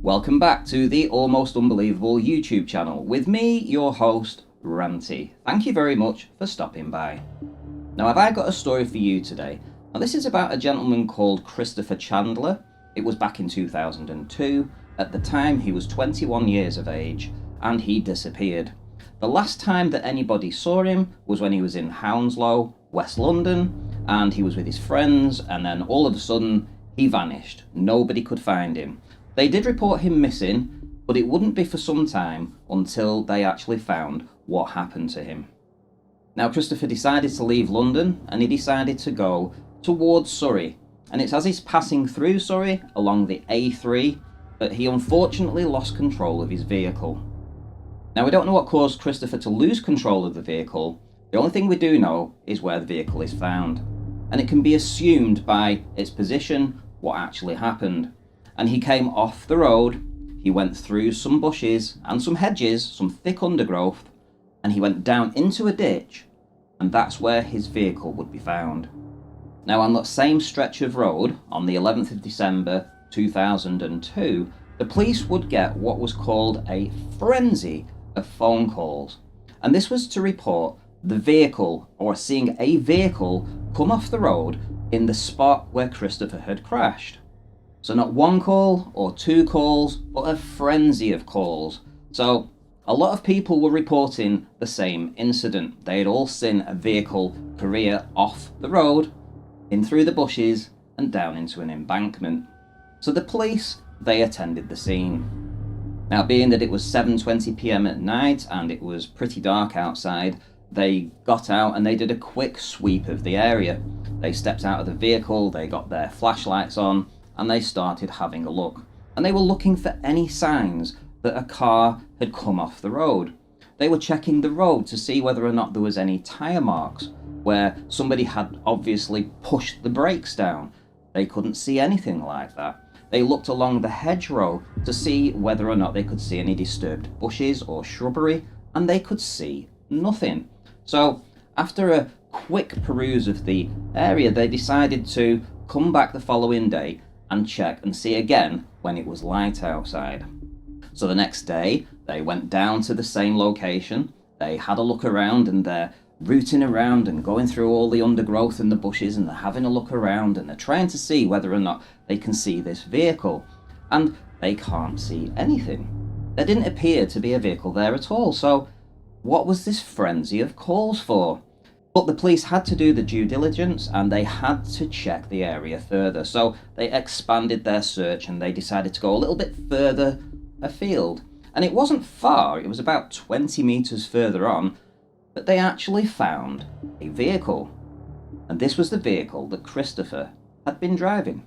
Welcome back to the Almost Unbelievable YouTube channel with me, your host, Ranty. Thank you very much for stopping by. Now, have I got a story for you today? Now, this is about a gentleman called Christopher Chandler. It was back in 2002. At the time, he was 21 years of age, and he disappeared. The last time that anybody saw him was when he was in Hounslow, West London, and he was with his friends, and then all of a sudden, he vanished. Nobody could find him. They did report him missing, but it wouldn't be for some time until they actually found what happened to him. Now, Christopher decided to leave London, and he decided to go towards Surrey. And it's as he's passing through Surrey along the A3 that he unfortunately lost control of his vehicle. Now, we don't know what caused Christopher to lose control of the vehicle. The only thing we do know is where the vehicle is found. And it can be assumed by its position what actually happened. And he came off the road, he went through some bushes and some hedges, some thick undergrowth, and he went down into a ditch, and that's where his vehicle would be found. Now, on that same stretch of road, on the 11th of December 2002, the police would get what was called a frenzy of phone calls. And this was to report the vehicle, or seeing a vehicle come off the road in the spot where Christopher had crashed. So not one call or two calls, but a frenzy of calls. So a lot of people were reporting the same incident. They had all seen a vehicle career off the road, in through the bushes, and down into an embankment. So the police, they attended the scene. Now, being that it was 7:20 p.m. at night and it was pretty dark outside, they got out and they did a quick sweep of the area. They stepped out of the vehicle, they got their flashlights on, and they started having a look. And they were looking for any signs that a car had come off the road. They were checking the road to see whether or not there was any tyre marks where somebody had obviously pushed the brakes down. They couldn't see anything like that. They looked along the hedgerow to see whether or not they could see any disturbed bushes or shrubbery, and they could see nothing. So after a quick peruse of the area, they decided to come back the following day and check and see again when it was light outside. So the next day, they went down to the same location, they had a look around, and they're rooting around and going through all the undergrowth and the bushes, and they're having a look around, and they're trying to see whether or not they can see this vehicle. And they can't see anything. There didn't appear to be a vehicle there at all, so what was this frenzy of calls for? But the police had to do the due diligence and they had to check the area further. So they expanded their search and they decided to go a little bit further afield. And it wasn't far, it was about 20 metres further on, but they actually found a vehicle. And this was the vehicle that Christopher had been driving.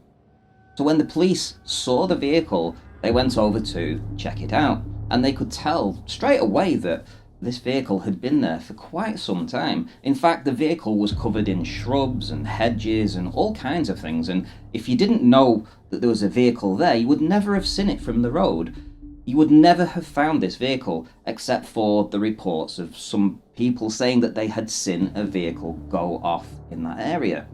So when the police saw the vehicle, they went over to check it out. And they could tell straight away that this vehicle had been there for quite some time. In fact, the vehicle was covered in shrubs and hedges and all kinds of things. And if you didn't know that there was a vehicle there, you would never have seen it from the road. You would never have found this vehicle except for the reports of some people saying that they had seen a vehicle go off in that area.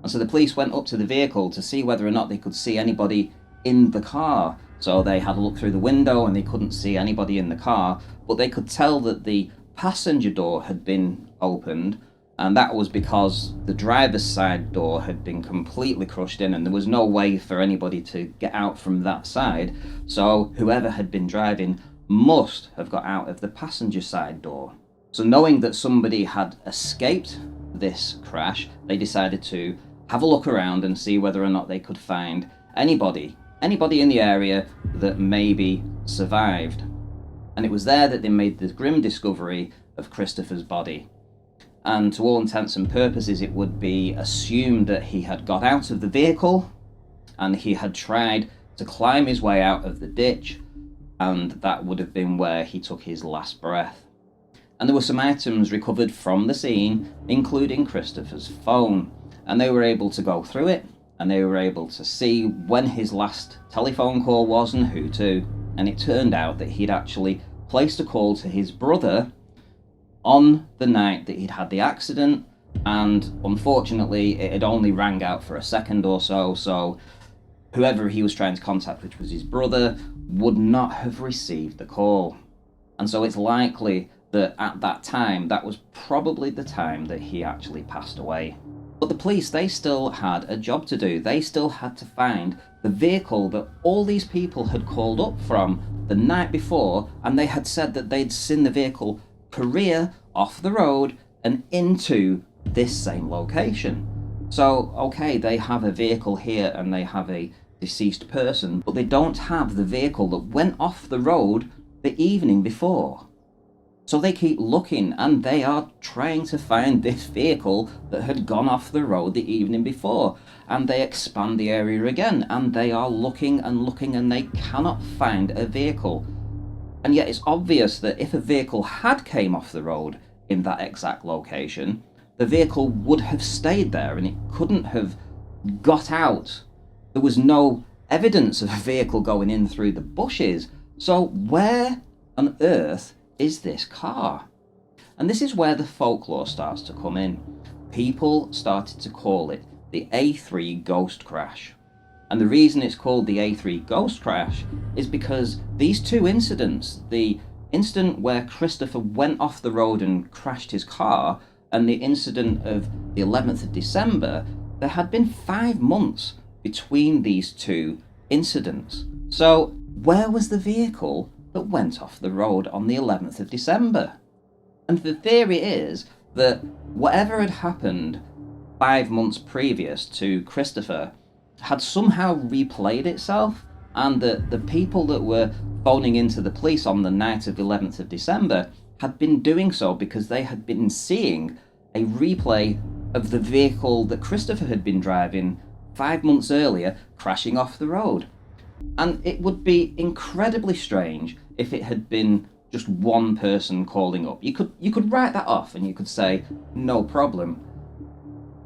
And so the police went up to the vehicle to see whether or not they could see anybody in the car. So they had a look through the window and they couldn't see anybody in the car, but they could tell that the passenger door had been opened, and that was because the driver's side door had been completely crushed in and there was no way for anybody to get out from that side. So whoever had been driving must have got out of the passenger side door. So knowing that somebody had escaped this crash, they decided to have a look around and see whether or not they could find anybody in the area that maybe survived. And it was there that they made the grim discovery of Christopher's body. And to all intents and purposes, it would be assumed that he had got out of the vehicle and he had tried to climb his way out of the ditch, and that would have been where he took his last breath. And there were some items recovered from the scene, including Christopher's phone, and they were able to go through it and they were able to see when his last telephone call was and who to. And it turned out that he'd actually placed a call to his brother on the night that he'd had the accident, and unfortunately it had only rang out for a second or so, so whoever he was trying to contact, which was his brother, would not have received the call. And so it's likely that at that time, that was probably the time that he actually passed away. But the police, they still had a job to do. They still had to find the vehicle that all these people had called up from the night before, and they had said that they'd seen the vehicle career off the road and into this same location. So, okay, they have a vehicle here and they have a deceased person, but they don't have the vehicle that went off the road the evening before. So they keep looking and they are trying to find this vehicle that had gone off the road the evening before. And they expand the area again and they are looking and looking and they cannot find a vehicle. And yet it's obvious that if a vehicle had came off the road in that exact location, the vehicle would have stayed there and it couldn't have got out. There was no evidence of a vehicle going in through the bushes. So where on earth is this car? And this is where the folklore starts to come in. People started to call it the A3 ghost crash. And the reason it's called the A3 ghost crash is because these two incidents, the incident where Christopher went off the road and crashed his car, and the incident of the 11th of December, there had been 5 months between these two incidents. So where was the vehicle that went off the road on the 11th of December? And the theory is that whatever had happened 5 months previous to Christopher had somehow replayed itself, and that the people that were phoning into the police on the night of the 11th of December had been doing so because they had been seeing a replay of the vehicle that Christopher had been driving 5 months earlier crashing off the road. And it would be incredibly strange if it had been just one person calling up. You could write that off and you could say, no problem.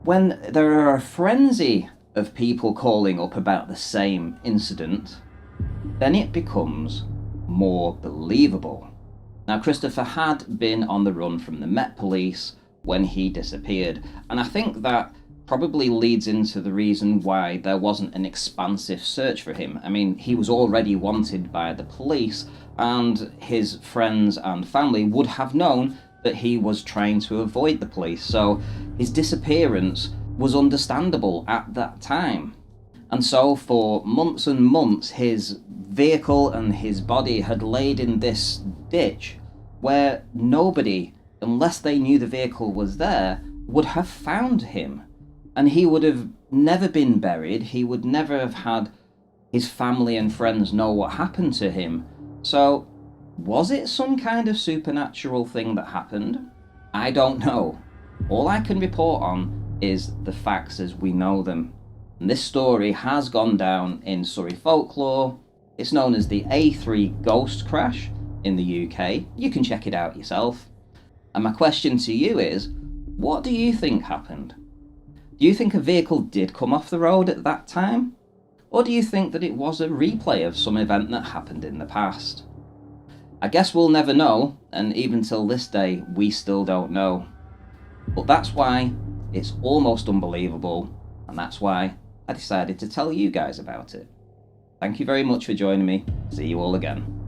When there are a frenzy of people calling up about the same incident, then it becomes more believable. Now, Christopher had been on the run from the Met Police when he disappeared, and I think that probably leads into the reason why there wasn't an expansive search for him. I mean, he was already wanted by the police, and his friends and family would have known that he was trying to avoid the police, so his disappearance was understandable at that time. And so for months and months, his vehicle and his body had laid in this ditch where nobody, unless they knew the vehicle was there, would have found him. And he would have never been buried. He would never have had his family and friends know what happened to him. So, was it some kind of supernatural thing that happened? I don't know. All I can report on is the facts as we know them. And this story has gone down in Surrey folklore. It's known as the A3 ghost crash in the UK. You can check it out yourself. And my question to you is, what do you think happened? Do you think a vehicle did come off the road at that time? Or do you think that it was a replay of some event that happened in the past? I guess we'll never know, and even till this day, we still don't know. But that's why it's almost unbelievable, and that's why I decided to tell you guys about it. Thank you very much for joining me. See you all again.